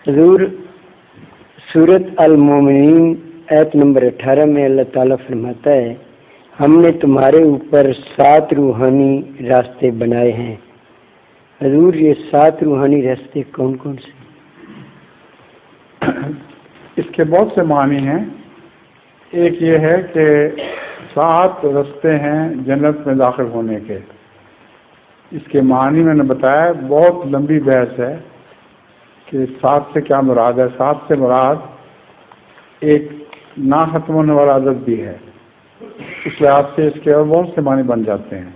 حضور سورت المومنین آیت نمبر 18 میں اللہ تعالیٰ فرماتا ہے ہم نے تمہارے اوپر 7 روحانی راستے بنائے ہیں۔ حضور یہ 7 روحانی راستے کون کون سے؟ اس کے بہت سے معنی ہیں۔ ایک یہ ہے کہ 7 راستے ہیں جنت میں داخل ہونے کے۔ اس کے معنی میں نے بتایا، بہت لمبی بحث ہے کہ 7 سے کیا مراد ہے۔ 7 سے مراد ایک نہ ختم ہونے والا عدد بھی ہے، اس لحاظ سے اس کے اور بہت سے معنی بن جاتے ہیں،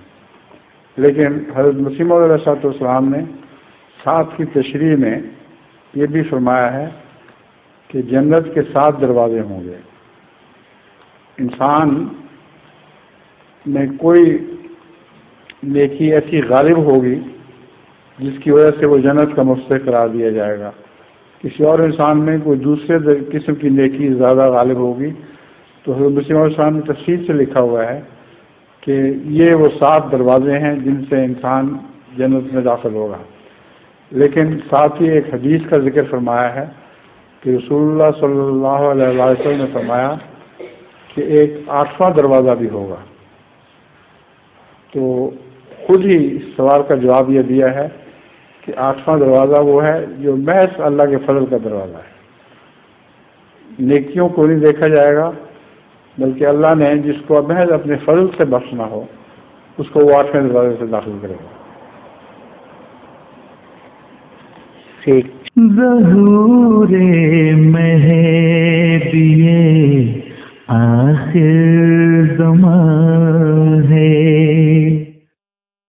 لیکن حضرت مسیح موعود علیہ السلام نے 7 کی تشریح میں یہ بھی فرمایا ہے کہ جنت کے 7 دروازے ہوں گے۔ انسان میں کوئی نیکی ایسی غالب ہوگی جس کی وجہ سے وہ جنت کا مستحق قرار دیا جائے گا، کسی اور انسان میں کوئی دوسرے قسم کی نیکی زیادہ غالب ہوگی تو حضرت مسیح علیہ السلام نے تفصیل سے لکھا ہوا ہے کہ یہ وہ 7 دروازے ہیں جن سے انسان جنت میں داخل ہوگا۔ لیکن ساتھ ہی ایک حدیث کا ذکر فرمایا ہے کہ رسول اللہ صلی اللہ علیہ وسلم نے فرمایا کہ ایک 8واں دروازہ بھی ہوگا۔ تو خود ہی اس سوال کا جواب یہ دیا ہے کہ 8واں دروازہ وہ ہے جو محض اللہ کے فضل کا دروازہ ہے۔ نیکیوں کو نہیں دیکھا جائے گا، بلکہ اللہ نے جس کو محض اپنے فضل سے بخشنا ہو اس کو وہ 8ویں دروازے سے داخل کرے گا۔ ظہور مہدی آخر زمان ہے،